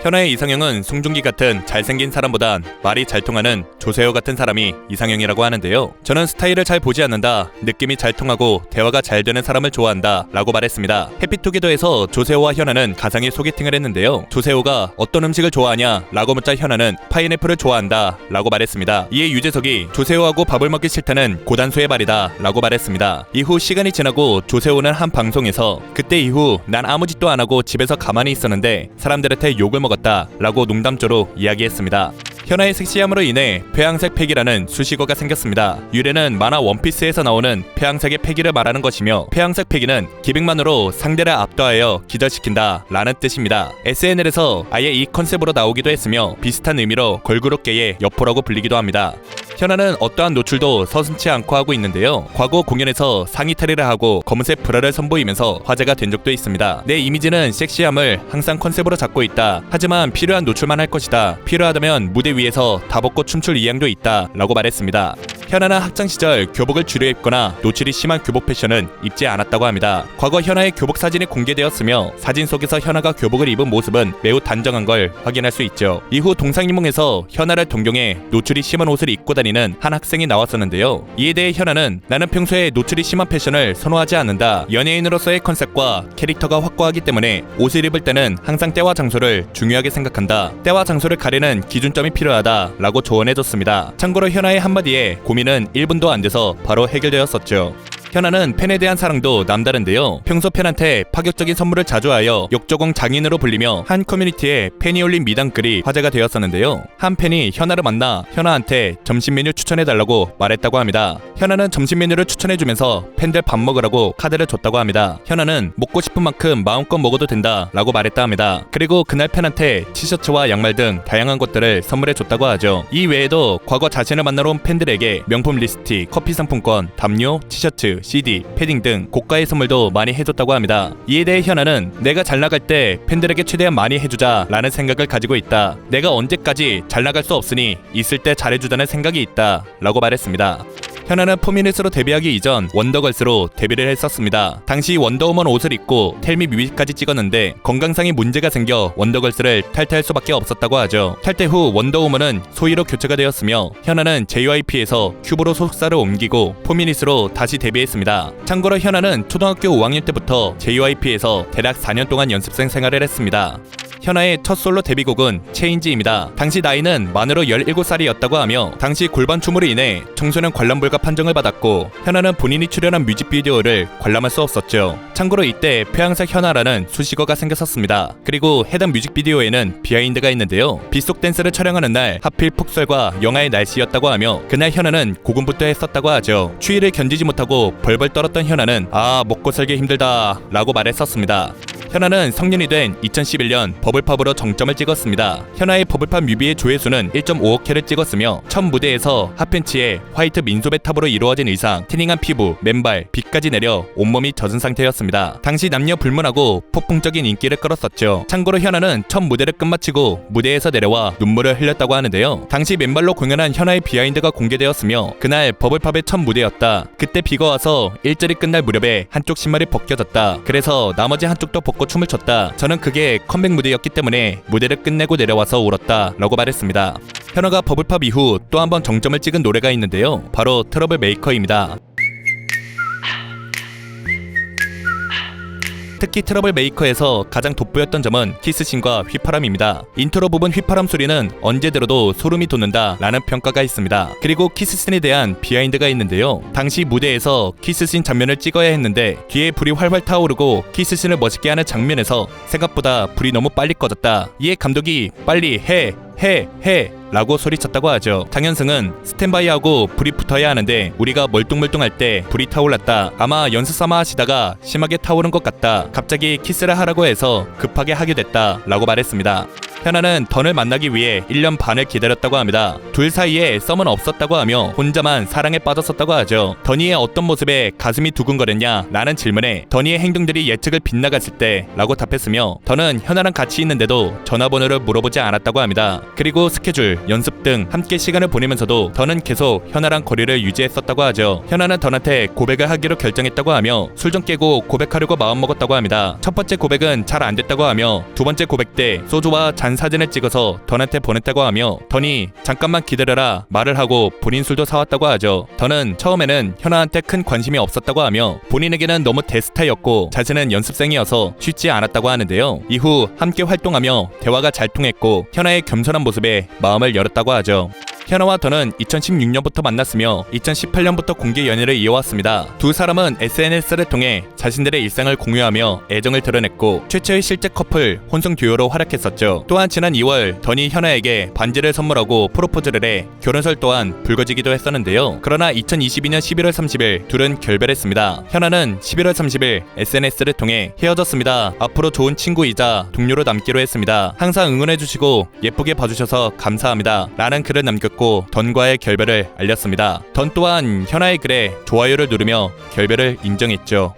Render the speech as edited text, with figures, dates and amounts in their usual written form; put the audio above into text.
현아의 이상형은 송중기 같은 잘생긴 사람보단 말이 잘 통하는 조세호 같은 사람이 이상형이라고 하는데요. 저는 스타일을 잘 보지 않는다, 느낌이 잘 통하고 대화가 잘 되는 사람을 좋아한다 라고 말했습니다. 해피투게더에서 조세호와 현아는 가상의 소개팅을 했는데요. 조세호가 어떤 음식을 좋아하냐 라고 묻자 현아는 파인애플을 좋아한다 라고 말했습니다. 이에 유재석이 조세호하고 밥을 먹기 싫다는 고단수의 말이다 라고 말했습니다. 이후 시간이 지나고 조세호는 한 방송에서 그때 이후 난 아무 짓도 안 하고 집에서 가만히 있었는데 사람들한테 욕을 먹었다 라고 농담조로 이야기했습니다. 현아의 섹시함으로 인해 폐양색 패기라는 수식어가 생겼습니다. 유래는 만화 원피스에서 나오는 폐양색의 패기를 말하는 것이며, 폐양색 패기는 기믹만으로 상대를 압도하여 기절시킨다 라는 뜻입니다. SNL에서 아예 이 컨셉으로 나오기도 했으며 비슷한 의미로 걸그룹계의 여포라고 불리기도 합니다. 현아는 어떠한 노출도 서슴지 않고 하고 있는데요. 과거 공연에서 상의 탈의를 하고 검은색 브라를 선보이면서 화제가 된 적도 있습니다. 내 이미지는 섹시함을 항상 컨셉으로 잡고 있다. 하지만 필요한 노출만 할 것이다. 필요하다면 무대 위에서 다 벗고 춤출 의향도 있다 라고 말했습니다. 현아는 학창시절 교복을 주려 입거나 노출이 심한 교복 패션은 입지 않았다고 합니다. 과거 현아의 교복 사진이 공개되었으며 사진 속에서 현아가 교복을 입은 모습은 매우 단정한 걸 확인할 수 있죠. 이후 동상이몽에서 현아를 동경해 노출이 심한 옷을 입고 다니는 한 학생이 나왔었는데요. 이에 대해 현아는 나는 평소에 노출이 심한 패션을 선호하지 않는다. 연예인으로서의 컨셉과 캐릭터가 확고하기 때문에 옷을 입을 때는 항상 때와 장소를 중요하게 생각한다. 때와 장소를 가리는 기준점이 필요하다 라고 조언해줬습니다. 참고로 현아의 한마디에 고민은 1분도 안 돼서 바로 해결되었었죠. 현아는 팬에 대한 사랑도 남다른데요. 평소 팬한테 파격적인 선물을 자주 하여 역조공 장인으로 불리며 한 커뮤니티에 팬이 올린 미담글이 화제가 되었었는데요. 한 팬이 현아를 만나 현아한테 점심 메뉴 추천해달라고 말했다고 합니다. 현아는 점심 메뉴를 추천해주면서 팬들 밥 먹으라고 카드를 줬다고 합니다. 현아는 먹고 싶은 만큼 마음껏 먹어도 된다 라고 말했다 합니다. 그리고 그날 팬한테 티셔츠와 양말 등 다양한 것들을 선물해줬다고 하죠. 이 외에도 과거 자신을 만나러 온 팬들에게 명품 립스틱, 커피 상품권, 담요, 티셔츠, CD, 패딩 등 고가의 선물도 많이 해줬다고 합니다. 이에 대해 현아는 내가 잘 나갈 때 팬들에게 최대한 많이 해주자 라는 생각을 가지고 있다. 내가 언제까지 잘 나갈 수 없으니 있을 때 잘해주자는 생각이 있다 라고 말했습니다. 현아는 포미닛으로 데뷔하기 이전 원더걸스로 데뷔를 했었습니다. 당시 원더우먼 옷을 입고 텔미 뮤직까지 찍었는데 건강상의 문제가 생겨 원더걸스를 탈퇴할 수밖에 없었다고 하죠. 탈퇴 후 원더우먼은 소희로 교체가 되었으며 현아는 JYP에서 큐브로 소속사를 옮기고 포미닛으로 다시 데뷔했습니다. 참고로 현아는 초등학교 5학년 때부터 JYP에서 대략 4년 동안 연습생 생활을 했습니다. 현아의 첫 솔로 데뷔곡은 체인지입니다. 당시 나이는 만으로 17살이었다고 하며 당시 골반 춤으로 인해 청소년 관람 불가 판정을 받았고 현아는 본인이 출연한 뮤직비디오를 관람할 수 없었죠. 참고로 이때 폐양색 현아라는 수식어가 생겼었습니다. 그리고 해당 뮤직비디오에는 비하인드가 있는데요. 빗속 댄스를 촬영하는 날 하필 폭설과 영하의 날씨였다고 하며 그날 현아는 고군분투 했었다고 하죠. 추위를 견디지 못하고 벌벌 떨었던 현아는 먹고 살기 힘들다 라고 말했었습니다. 현아는 성년이 된 2011년 버블팝으로 정점을 찍었습니다. 현아의 버블팝 뮤비의 조회수는 1.5억 회를 찍었으며 첫 무대에서 핫팬츠에 화이트 민소매 탑으로 이루어진 의상, 태닝한 피부, 맨발, 빗까지 내려 온몸이 젖은 상태였습니다. 당시 남녀 불문하고 폭풍적인 인기를 끌었었죠. 참고로 현아는 첫 무대를 끝마치고 무대에서 내려와 눈물을 흘렸다고 하는데요. 당시 맨발로 공연한 현아의 비하인드가 공개되었으며 그날 버블팝의 첫 무대였다. 그때 비가 와서 일절이 끝날 무렵에 한쪽 신발이 벗겨졌다. 그래서 나머지 한쪽도 벗고 춤을 췄다. 저는 그게 컴백 무대였기 때문에 무대를 끝내고 내려와서 울었다 라고 말했습니다. 현아가 버블팝 이후 또 한 번 정점을 찍은 노래가 있는데요. 바로 트러블 메이커입니다. 특히 트러블 메이커에서 가장 돋보였던 점은 키스씬과 휘파람입니다. 인트로 부분 휘파람 소리는 언제 들어도 소름이 돋는다 라는 평가가 있습니다. 그리고 키스씬에 대한 비하인드가 있는데요. 당시 무대에서 키스씬 장면을 찍어야 했는데 뒤에 불이 활활 타오르고 키스씬을 멋있게 하는 장면에서 생각보다 불이 너무 빨리 꺼졌다. 이에 감독이 빨리 해 라고 소리쳤다고 하죠. 장현승은 스탠바이하고 불이 붙어야 하는데 우리가 멀뚱멀뚱할 때 불이 타올랐다. 아마 연습 삼아 하시다가 심하게 타오른 것 같다. 갑자기 키스를 하라고 해서 급하게 하게 됐다 라고 말했습니다. 현아는 던을 만나기 위해 1년 반을 기다렸다고 합니다. 둘 사이에 썸은 없었다고 하며 혼자만 사랑에 빠졌었다고 하죠. 던이의 어떤 모습에 가슴이 두근거렸냐 라는 질문에 던이의 행동들이 예측을 빗나갔을 때 라고 답했으며 던은 현아랑 같이 있는데도 전화번호를 물어보지 않았다고 합니다. 그리고 스케줄, 연습 등 함께 시간을 보내면서도 던은 계속 현아랑 거리를 유지했었다고 하죠. 현아는 던한테 고백을 하기로 결정했다고 하며 술 좀 깨고 고백하려고 마음먹었다고 합니다. 첫 번째 고백은 잘 안됐다고 하며 두 번째 고백 때 소주와 사진을 찍어서 던한테 보냈다고 하며 던이 잠깐만 기다려라 말을 하고 본인 술도 사왔다고 하죠. 던은 처음에는 현아한테 큰 관심이 없었다고 하며 본인에게는 너무 대스타였고 자신은 연습생이어서 쉽지 않았다고 하는데요. 이후 함께 활동하며 대화가 잘 통했고 현아의 겸손한 모습에 마음을 열었다고 하죠. 현아와 던은 2016년부터 만났으며 2018년부터 공개 연애를 이어왔습니다. 두 사람은 SNS를 통해 자신들의 일상을 공유하며 애정을 드러냈고 최초의 실제 커플 혼성 듀오로 활약했었죠. 또한 지난 2월 던이 현아에게 반지를 선물하고 프로포즈를 해 결혼설 또한 불거지기도 했었는데요. 그러나 2022년 11월 30일 둘은 결별했습니다. 현아는 11월 30일 SNS를 통해 헤어졌습니다. 앞으로 좋은 친구이자 동료로 남기로 했습니다. 항상 응원해주시고 예쁘게 봐주셔서 감사합니다. 라는 글을 남겼고 던과의 결별을 알렸습니다. 던 또한 현아의 글에 좋아요를 누르며 결별을 인정했죠.